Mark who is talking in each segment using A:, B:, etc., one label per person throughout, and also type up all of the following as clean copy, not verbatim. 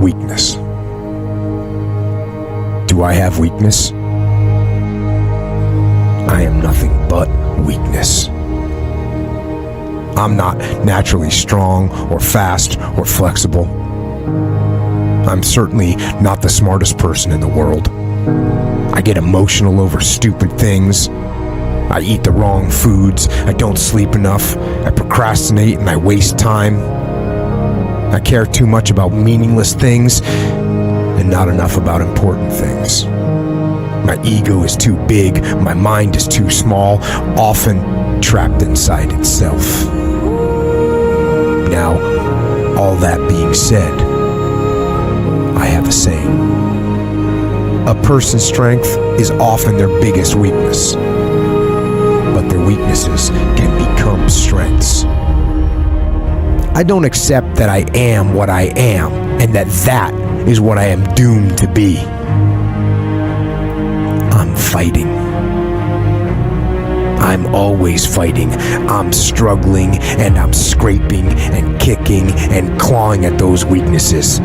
A: weakness. Do I have weakness? I am nothing but weakness. I'm not naturally strong or fast or flexible. I'm certainly not the smartest person in the world. I get emotional over stupid things. I eat the wrong foods. I don't sleep enough. I procrastinate and I waste time. I care too much about meaningless things and not enough about important things. My ego is too big. My mind is too small, often trapped inside itself. Now, all that being said, I have a saying. A person's strength is often their biggest weakness, but their weaknesses can become strengths. I don't accept that I am what I am and that is what I am doomed to be. I'm fighting. I'm always fighting. I'm struggling and I'm scraping and kicking and clawing at those weaknesses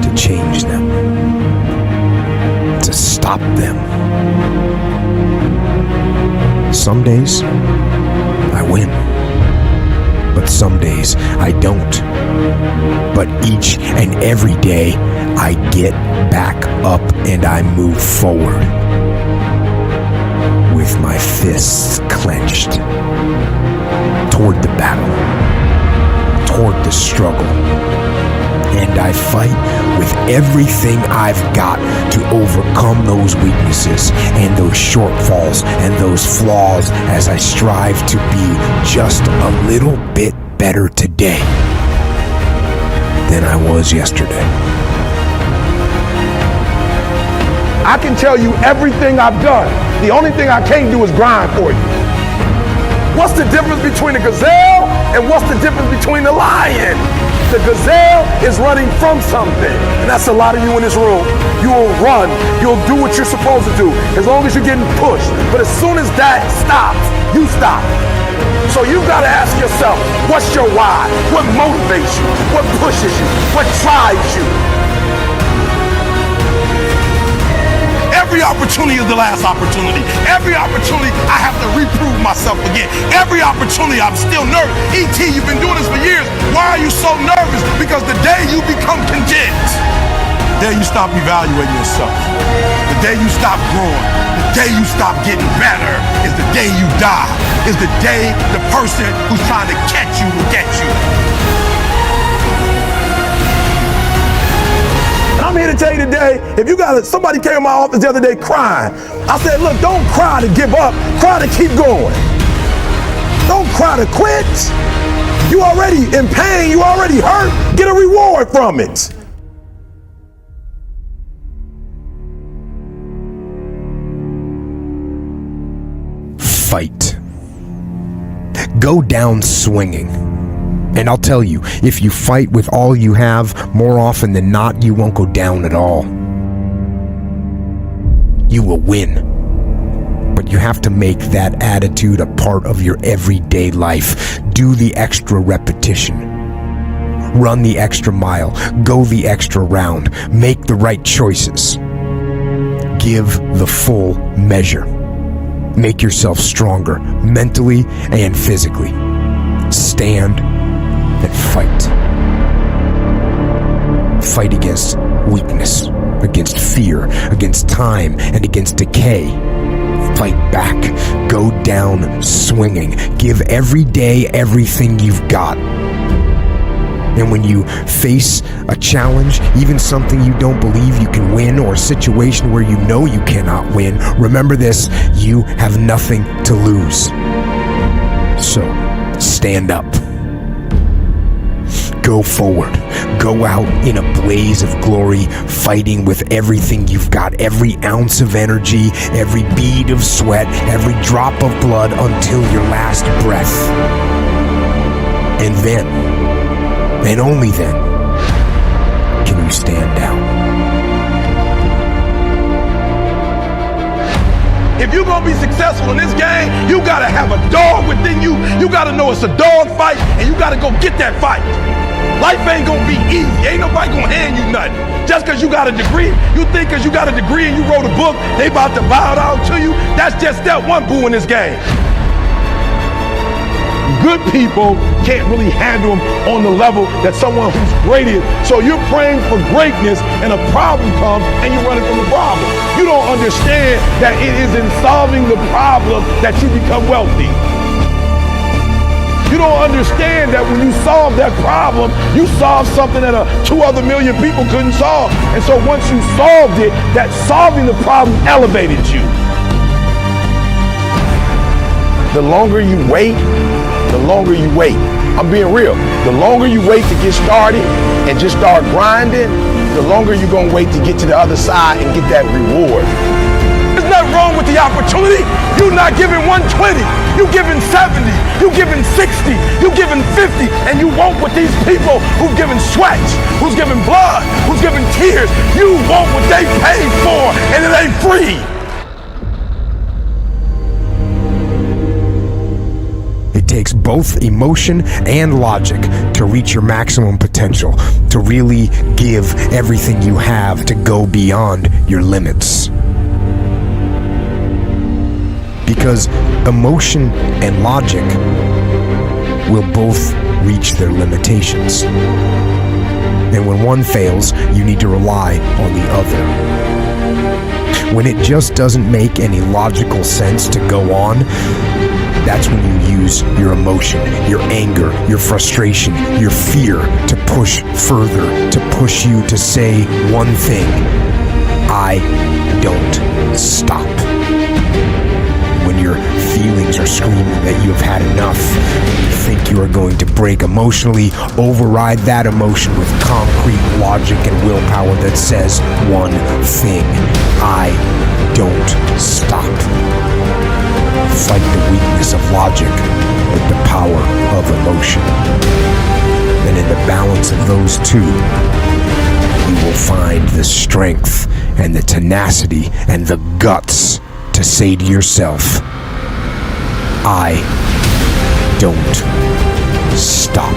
A: to change them, to stop them. Some days I win, but some days I don't. But each and every day I get back up and I move forward with my fists clenched toward the battle, toward the struggle. And I fight with everything I've got to overcome those weaknesses and those shortfalls and those flaws as I strive to be just a little bit better today than I was yesterday.
B: I can tell you everything I've done. The only thing I can't do is grind for you. What's the difference between a gazelle and what's the difference between a lion? The gazelle is running from something, and that's a lot of you in this room. You will run, you'll do what you're supposed to do, as long as you're getting pushed. But as soon as that stops, you stop. So you've got to ask yourself, what's your why? What motivates you? What pushes you? What drives you? Every opportunity is the last opportunity. Every opportunity, I have to reprove myself again. Every opportunity, I'm still nervous. E.T., you've been doing this for years. Why are you so nervous? Because the day you become content, the day you stop evaluating yourself, the day you stop growing, the day you stop getting better is the day you die. Is the day the person who's trying to catch you will get you. I'm here to tell you today, if you got somebody came in my office the other day crying. I said, look, don't cry to give up, cry to keep going. Don't cry to quit. You already in pain, you already hurt, get a reward from it.
A: Fight. Go down swinging. And I'll tell you, if you fight with all you have, more often than not, you won't go down at all. You will win. But you have to make that attitude a part of your everyday life. Do the extra repetition. Run the extra mile. Go the extra round. Make the right choices. Give the full measure. Make yourself stronger, mentally and physically. Stand and fight. Fight against weakness, against fear, against time, and against decay. Fight back. Go down swinging. Give every day everything you've got. And when you face a challenge, even something you don't believe you can win, or a situation where you know you cannot win, remember this: you have nothing to lose. So, stand up. Go forward. Go out in a blaze of glory, fighting with everything you've got, every ounce of energy, every bead of sweat, every drop of blood until your last breath. And then, and only then, can you stand down.
B: If you're gonna be successful in this game, you gotta have a dog within you. You gotta know it's a dog fight, and you gotta go get that fight. Life ain't gonna be easy. Ain't nobody gonna hand you nothing. Just because you got a degree, you think because you got a degree and you wrote a book, they about to bow down to you. That's just step one, boo, in this game. Good people can't really handle them on the level that someone who's great is. So you're praying for greatness and a problem comes and you're running from the problem. You don't understand that it is in solving the problem that you become wealthy. You don't understand that when you solve that problem, you solve something that 2 other million people couldn't solve. And so once you solved it, that solving the problem elevated you. The longer you wait, the longer you wait. I'm being real. The longer you wait to get started and just start grinding, the longer you're gonna wait to get to the other side and get that reward. There's nothing wrong with the opportunity. You're not giving 120, you're giving 70, you're giving 60, you're giving 50, and you want what these people who've given sweat, who's given blood, who's given tears, you want what they paid for, and it ain't free.
A: It takes both emotion and logic to reach your maximum potential, to really give everything you have, to go beyond your limits. Because emotion and logic will both reach their limitations. And when one fails, you need to rely on the other. When it just doesn't make any logical sense to go on, that's when you use your emotion, your anger, your frustration, your fear to push further, to push you to say one thing: I don't stop. When your feelings are screaming that you have had enough, you think you are going to break emotionally, override that emotion with concrete logic and willpower that says one thing: I don't stop. Fight the weakness of logic with the power of emotion. And in the balance of those two, you will find the strength and the tenacity and the guts to say to yourself, I don't stop.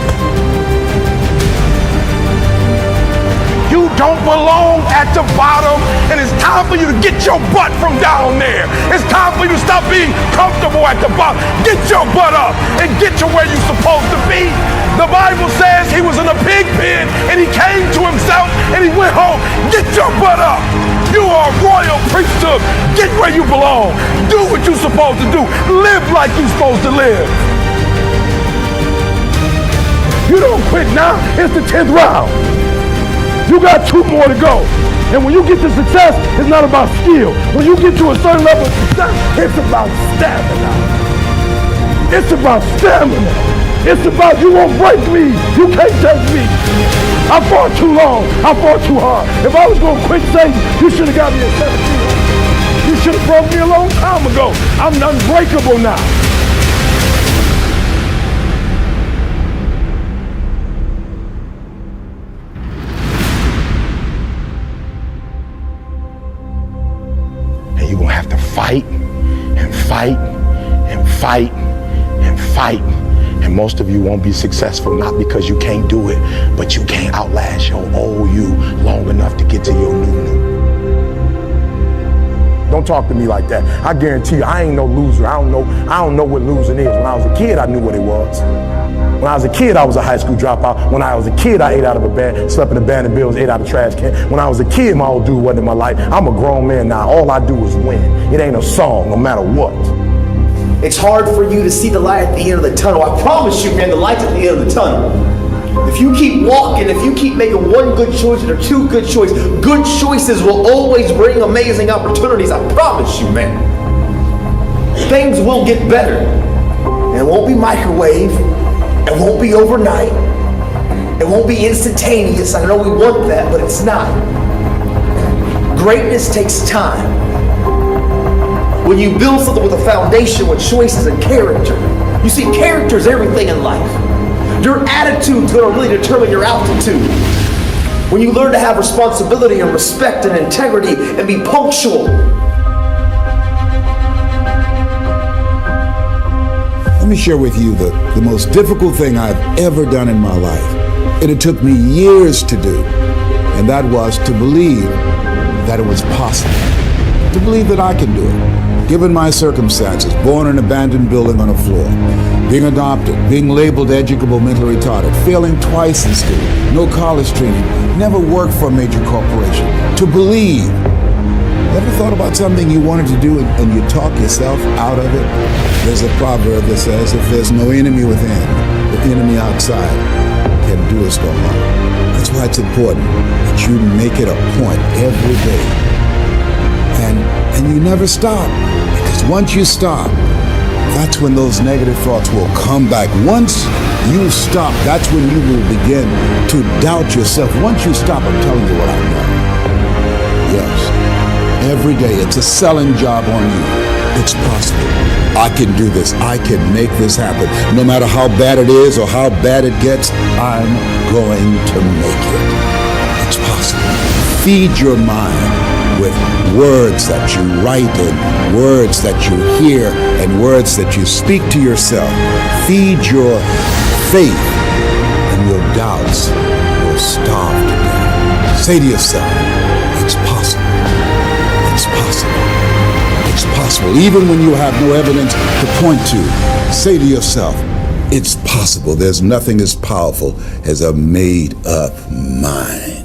B: You don't belong at the bottom, and it's time for you to get your butt from down there. It's time for you to stop being comfortable at the bottom. Get your butt up and get to where you're supposed to be. The Bible says he was in a pig pen and he came to himself and he went home. Get your butt up. You are a royal priesthood. Get where you belong. Do what you're supposed to do. Live like you're supposed to live. You don't quit now. It's the 10th round. You got 2 more to go. And when you get to success, it's not about skill. When you get to a certain level of success, it's about stamina. It's about stamina. It's about you won't break me. You can't take me. I fought too long. I fought too hard. If I was going to quit Satan, you should have got me at 17. You should have broke me a long time ago. I'm unbreakable now. You're going to have to fight and fight and fight and fight. And most of you won't be successful, not because you can't do it, but you can't outlast your old you long enough to get to your new. Don't talk to me like that. I guarantee you, I ain't no loser. I don't know what losing is. When I was a kid, I knew what it was. When I was a kid, I was a high school dropout. When I was a kid, I ate out of a bed, slept in a band of bills, ate out of a trash can. When I was a kid, my old dude wasn't in my life. I'm a grown man now. All I do is win. It ain't a song, no matter what.
C: It's hard for you to see the light at the end of the tunnel. I promise you, man, the light's at the end of the tunnel. If you keep walking, if you keep making one good choice or 2 good choices will always bring amazing opportunities. I promise you, man. Things will get better. It won't be microwave. It won't be overnight. It won't be instantaneous. I know we want that, but it's not. Greatness takes time. When you build something with a foundation with choices and character, you see, character is everything in life. Your attitude's going to really determine your altitude. When you learn to have responsibility and respect and integrity and be punctual.
D: Let me share with you the most difficult thing I've ever done in my life. And it took me years to do. And that was to believe that it was possible. To believe that I can do it. Given my circumstances, born in an abandoned building on a floor, being adopted, being labeled educable, mentally retarded, failing twice in school, no college training, never worked for a major corporation. To believe. Ever thought about something you wanted to do and you talk yourself out of it? There's a proverb that says, if there's no enemy within, the enemy outside can do us no harm. That's why it's important that you make it a point every day. And you never stop. Because once you stop, that's when those negative thoughts will come back. Once you stop, that's when you will begin to doubt yourself. Once you stop, I'm telling you what I know. Yes, every day it's a selling job on you. It's possible. I can do this. I can make this happen. No matter how bad it is or how bad it gets, I'm going to make it. It's possible. Feed your mind with words that you write and words that you hear and words that you speak to yourself. Feed your faith and your doubts will starve to death. Say to yourself, it's possible. It's possible. It's possible. Even when you have no evidence to point to, say to yourself, it's possible. There's nothing as powerful as a made-up mind.